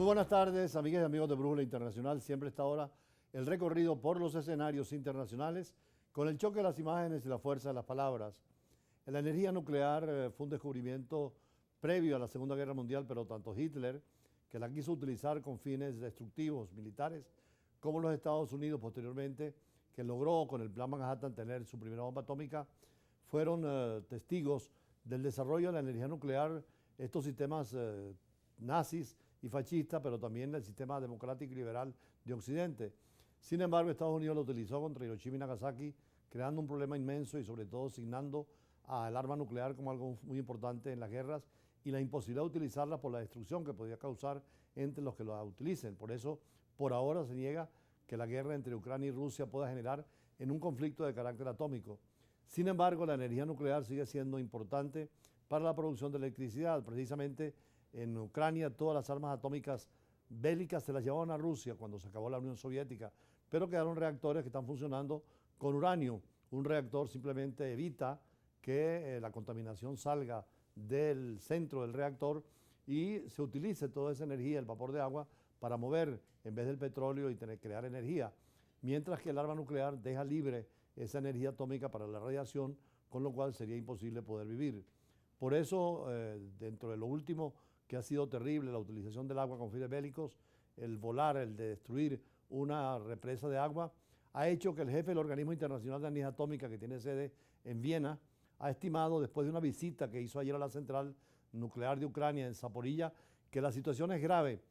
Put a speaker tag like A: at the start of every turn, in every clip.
A: Muy buenas tardes, amigas y amigos de Brújula Internacional. Siempre está ahora el recorrido por los escenarios internacionales con el choque de las imágenes y la fuerza de las palabras. La energía nuclear fue un descubrimiento previo a la Segunda Guerra Mundial, pero tanto Hitler, que la quiso utilizar con fines destructivos militares, como los Estados Unidos posteriormente, que logró con el Plan Manhattan tener su primera bomba atómica, fueron testigos del desarrollo de la energía nuclear, estos sistemas nazis y fascista, pero también el sistema democrático y liberal de Occidente. Sin embargo, Estados Unidos lo utilizó contra Hiroshima y Nagasaki, creando un problema inmenso y sobre todo asignando al arma nuclear como algo muy importante en las guerras y la imposibilidad de utilizarla por la destrucción que podía causar entre los que la utilicen. Por eso, por ahora se niega que la guerra entre Ucrania y Rusia pueda generar en un conflicto de carácter atómico. Sin embargo, la energía nuclear sigue siendo importante para la producción de electricidad. Precisamente en Ucrania todas las armas atómicas bélicas se las llevaban a Rusia cuando se acabó la Unión Soviética, pero quedaron reactores que están funcionando con uranio. Un reactor simplemente evita que la contaminación salga del centro del reactor y se utilice toda esa energía, el vapor de agua, para mover en vez del petróleo y crear energía. Mientras que el arma nuclear deja libre esa energía atómica para la radiación, con lo cual sería imposible poder vivir. Por eso, dentro de lo último que ha sido terrible, la utilización del agua con fines bélicos, el volar, el de destruir una represa de agua, ha hecho que el jefe del Organismo Internacional de Energía Atómica, que tiene sede en Viena, ha estimado, después de una visita que hizo ayer a la central nuclear de Ucrania en Zaporilla, que la situación es grave,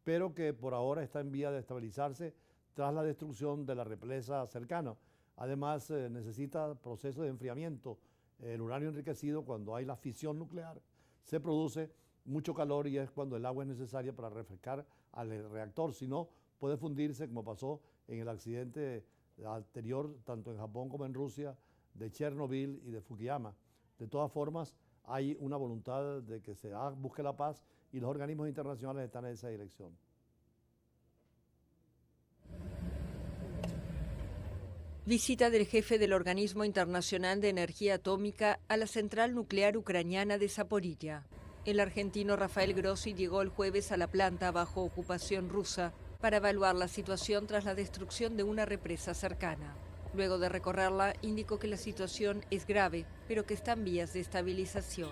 A: pero que por ahora está en vía de estabilizarse tras la destrucción de la represa cercana. Además, necesita proceso de enfriamiento. El uranio enriquecido, cuando hay la fisión nuclear, se produce mucho calor y es cuando el agua es necesaria para refrescar al reactor. Si no, puede fundirse, como pasó en el accidente anterior, tanto en Japón como en Rusia, de Chernobyl y de Fukushima. De todas formas, hay una voluntad de que se busque la paz y los organismos internacionales están en esa dirección.
B: Visita del jefe del Organismo Internacional de Energía Atómica a la central nuclear ucraniana de Zaporilla. El argentino Rafael Grossi llegó el jueves a la planta bajo ocupación rusa para evaluar la situación tras la destrucción de una represa cercana. Luego de recorrerla, indicó que la situación es grave, pero que está en vías de estabilización.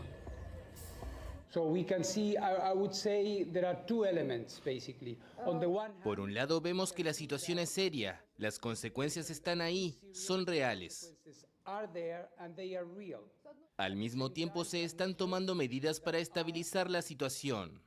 C: Por un lado vemos que la situación es seria, las consecuencias están ahí, son reales. Al mismo tiempo se están tomando medidas para estabilizar la situación.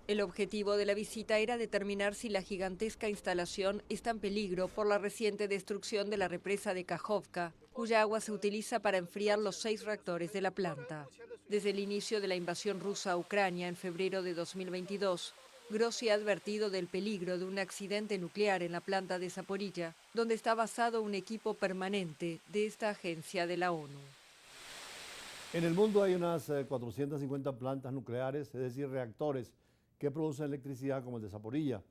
B: El objetivo de la visita era determinar si la gigantesca instalación está en peligro por la reciente destrucción de la represa de Kakhovka, cuya agua se utiliza para enfriar los 6 reactores de la planta. Desde el inicio de la invasión rusa a Ucrania en febrero de 2022, Grossi ha advertido del peligro de un accidente nuclear en la planta de Zaporilla, donde está basado un equipo permanente de esta agencia de la ONU.
A: En el mundo hay unas 450 plantas nucleares, es decir, reactores que producen electricidad como el de Zaporilla,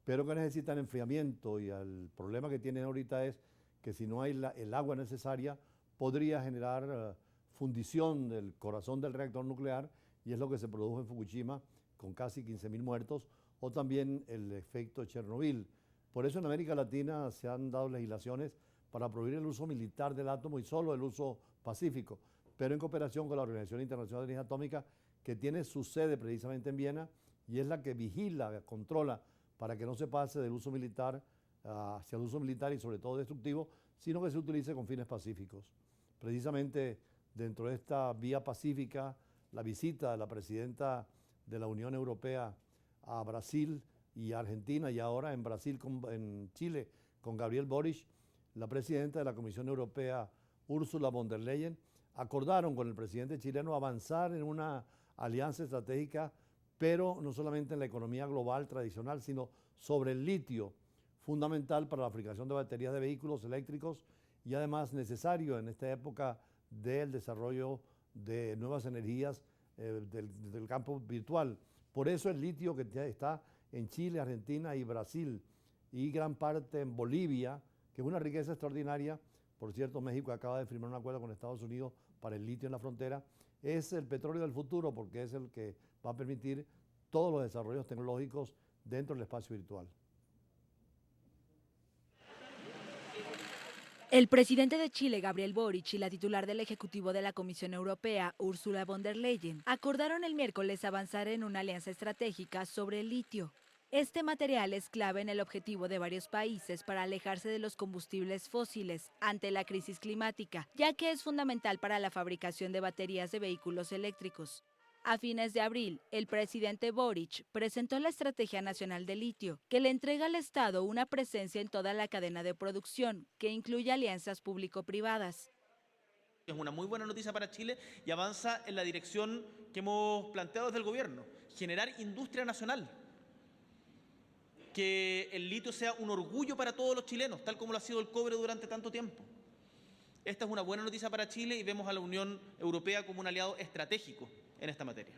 A: pero que necesitan enfriamiento y el problema que tienen ahorita es que si no hay el agua necesaria podría generar fundición del corazón del reactor nuclear y es lo que se produjo en Fukushima con casi 15.000 muertos o también el efecto Chernobyl. Por eso en América Latina se han dado legislaciones para prohibir el uso militar del átomo y solo el uso pacífico, pero en cooperación con la Organización Internacional de Energía Atómica, que tiene su sede precisamente en Viena y es la que vigila, controla para que no se pase del uso militar hacia el uso militar y sobre todo destructivo, sino que se utilice con fines pacíficos. Precisamente dentro de esta vía pacífica, la visita de la presidenta de la Unión Europea a Brasil y a Argentina y ahora en Brasil, en Chile, con Gabriel Boric, la presidenta de la Comisión Europea, Ursula von der Leyen, acordaron con el presidente chileno avanzar en una alianza estratégica, pero no solamente en la economía global tradicional, sino sobre el litio, fundamental para la fabricación de baterías de vehículos eléctricos y además necesario en esta época del desarrollo de nuevas energías del campo virtual. Por eso el litio que está en Chile, Argentina y Brasil y gran parte en Bolivia, que es una riqueza extraordinaria, Por cierto, México acaba de firmar un acuerdo con Estados Unidos para el litio en la frontera. Es el petróleo del futuro porque es el que va a permitir todos los desarrollos tecnológicos dentro del espacio virtual.
D: El presidente de Chile, Gabriel Boric, y la titular del Ejecutivo de la Comisión Europea, Ursula von der Leyen, acordaron el miércoles avanzar en una alianza estratégica sobre el litio. Este material es clave en el objetivo de varios países para alejarse de los combustibles fósiles ante la crisis climática, ya que es fundamental para la fabricación de baterías de vehículos eléctricos. A fines de abril, el presidente Boric presentó la Estrategia Nacional de Litio, que le entrega al Estado una presencia en toda la cadena de producción, que incluye alianzas público-privadas.
E: Es una muy buena noticia para Chile y avanza en la dirección que hemos planteado desde el gobierno, generar industria nacional. Que el litio sea un orgullo para todos los chilenos, tal como lo ha sido el cobre durante tanto tiempo. Esta es una buena noticia para Chile y vemos a la Unión Europea como un aliado estratégico en esta materia.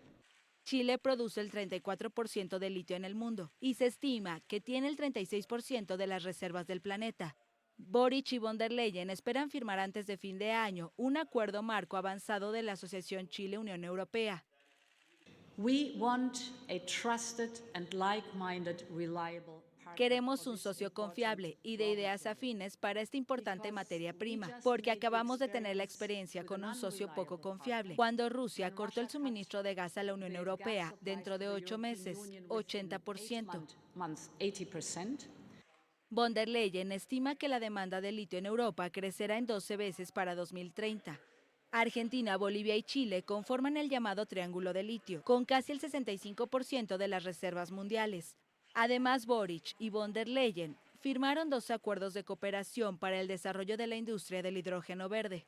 D: Chile produce el 34% de litio en el mundo y se estima que tiene el 36% de las reservas del planeta. Boric y von der Leyen esperan firmar antes de fin de año un acuerdo marco avanzado de la Asociación Chile-Unión Europea. Queremos un socio confiable y de ideas afines para esta importante materia prima, porque acabamos de tener la experiencia con un socio poco confiable, cuando Rusia cortó el suministro de gas a la Unión Europea dentro de 8 meses, 80%. Von der Leyen estima que la demanda de litio en Europa crecerá en 12 veces para 2030. Argentina, Bolivia y Chile conforman el llamado Triángulo de Litio, con casi el 65% de las reservas mundiales. Además, Boric y von der Leyen firmaron 2 acuerdos de cooperación para el desarrollo de la industria del hidrógeno verde.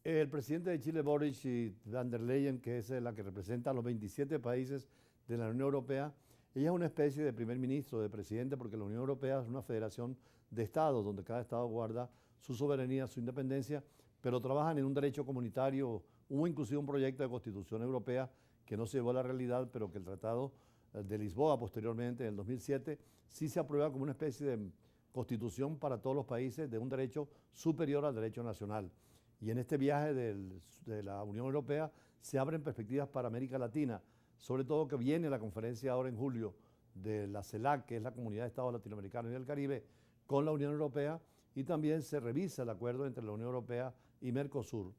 A: El presidente de Chile, Boric, y von der Leyen, que es la que representa a los 27 países de la Unión Europea, ella es una especie de primer ministro, de presidente, porque la Unión Europea es una federación de estados, donde cada estado guarda su soberanía, su independencia, pero trabajan en un derecho comunitario. Hubo inclusive un proyecto de constitución europea que no se llevó a la realidad, pero que el Tratado de Lisboa posteriormente, en el 2007, sí se aprueba como una especie de constitución para todos los países de un derecho superior al derecho nacional. Y en este viaje de la Unión Europea se abren perspectivas para América Latina, sobre todo que viene la conferencia ahora en julio de la CELAC, que es la Comunidad de Estados Latinoamericanos y del Caribe, con la Unión Europea, y también se revisa el acuerdo entre la Unión Europea y Mercosur.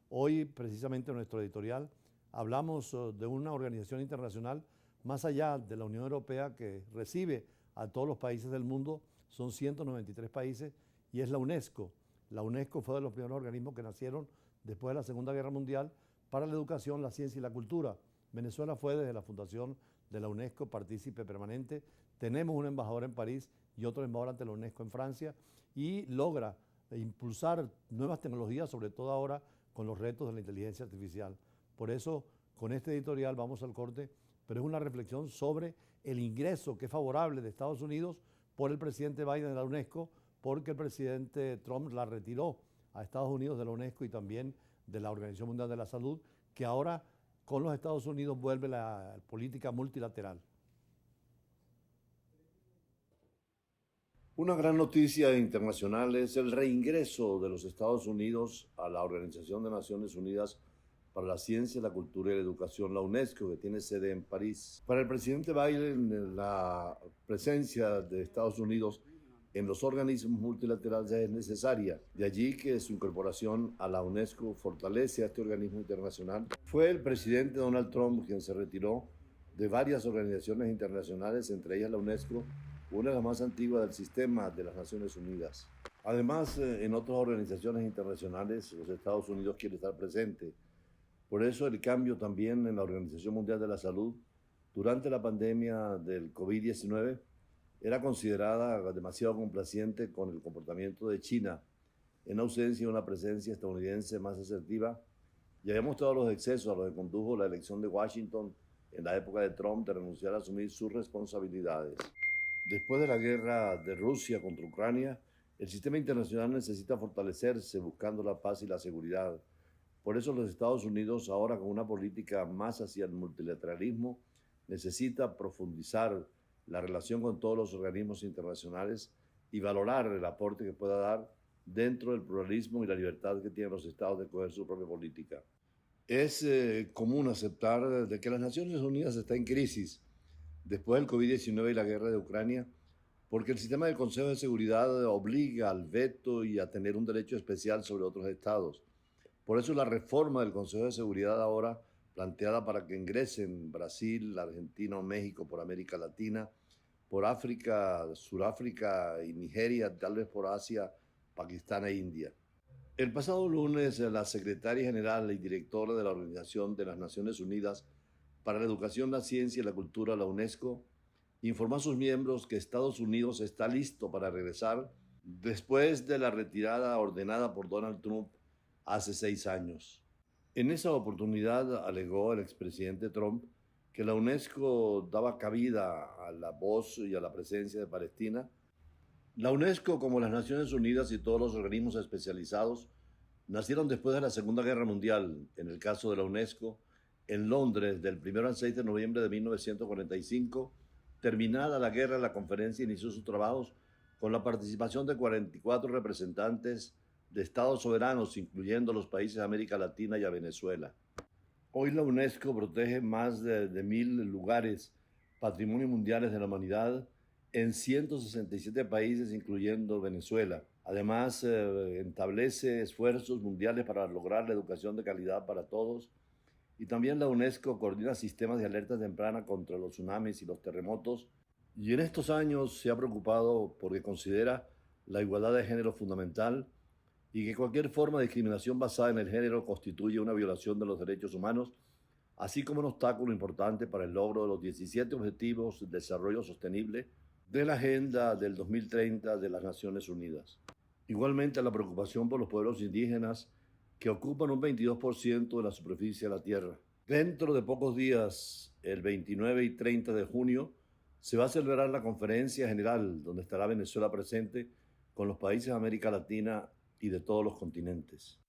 A: Hoy, precisamente en nuestro editorial, hablamos de una organización internacional más allá de la Unión Europea que recibe a todos los países del mundo, son 193 países, y es la UNESCO. La UNESCO fue de los primeros organismos que nacieron después de la Segunda Guerra Mundial para la educación, la ciencia y la cultura. Venezuela fue desde la fundación de la UNESCO partícipe permanente. Tenemos un embajador en París y otro embajador ante la UNESCO en Francia, y logra impulsar nuevas tecnologías, sobre todo ahora con los retos de la inteligencia artificial. Por eso, con este editorial vamos al corte, pero es una reflexión sobre el ingreso que es favorable de Estados Unidos por el presidente Biden de la UNESCO, porque el presidente Trump la retiró a Estados Unidos de la UNESCO y también de la Organización Mundial de la Salud, que ahora con los Estados Unidos vuelve la política multilateral. Una gran noticia internacional es el reingreso de los Estados Unidos a la Organización de Naciones Unidas para la Ciencia, la Cultura y la Educación, la UNESCO, que tiene sede en París. Para el presidente Biden, la presencia de Estados Unidos en los organismos multilaterales es necesaria. De allí que su incorporación a la UNESCO fortalece a este organismo internacional. Fue el presidente Donald Trump quien se retiró de varias organizaciones internacionales, entre ellas la UNESCO, una de las más antiguas del sistema de las Naciones Unidas. Además, en otras organizaciones internacionales, los Estados Unidos quieren estar presentes. Por eso el cambio también en la Organización Mundial de la Salud durante la pandemia del COVID-19 era considerada demasiado complaciente con el comportamiento de China, en ausencia de una presencia estadounidense más asertiva, y había mostrado los excesos a los que condujo la elección de Washington en la época de Trump de renunciar a asumir sus responsabilidades. Después de la guerra de Rusia contra Ucrania, el sistema internacional necesita fortalecerse buscando la paz y la seguridad. Por eso los Estados Unidos, ahora con una política más hacia el multilateralismo, necesita profundizar la relación con todos los organismos internacionales y valorar el aporte que pueda dar
F: dentro del pluralismo y la libertad que tienen los estados de escoger su propia política. Es común aceptar de que las Naciones Unidas está en crisis después del COVID-19 y la guerra de Ucrania, porque el sistema del Consejo de Seguridad obliga al veto y a tener un derecho especial sobre otros estados. Por eso la reforma del Consejo de Seguridad ahora planteada para que ingresen Brasil, Argentina o México por América Latina, por África, Suráfrica y Nigeria, tal vez por Asia, Pakistán e India. El pasado lunes, la secretaria general y directora de la Organización de las Naciones Unidas para la Educación, la Ciencia y la Cultura, la UNESCO, informó a sus miembros que Estados Unidos está listo para regresar después de la retirada ordenada por Donald Trump hace 6 años. En esa oportunidad alegó el expresidente Trump que la UNESCO daba cabida a la voz y a la presencia de Palestina. La UNESCO, como las Naciones Unidas y todos los organismos especializados, nacieron después de la Segunda Guerra Mundial. En el caso de la UNESCO, en Londres, del 1 al 6 de noviembre de 1945, terminada la guerra, la conferencia inició sus trabajos con la participación de 44 representantes de estados soberanos, incluyendo los países de América Latina y a Venezuela. Hoy la UNESCO protege más de 1.000 lugares, patrimonios mundiales de la humanidad, en 167 países, incluyendo Venezuela. Además, establece esfuerzos mundiales para lograr la educación de calidad para todos. Y también la UNESCO coordina sistemas de alerta temprana contra los tsunamis y los terremotos. Y en estos años se ha preocupado porque considera la igualdad de género fundamental y que cualquier forma de discriminación basada en el género constituye una violación de los derechos humanos, así como un obstáculo importante para el logro de los 17 Objetivos de Desarrollo Sostenible de la Agenda del 2030 de las Naciones Unidas. Igualmente, la preocupación por los pueblos indígenas que ocupan un 22% de la superficie de la Tierra. Dentro de pocos días, el 29 y 30 de junio, se va a celebrar la Conferencia General, donde estará Venezuela presente con los países de América Latina y de todos los continentes.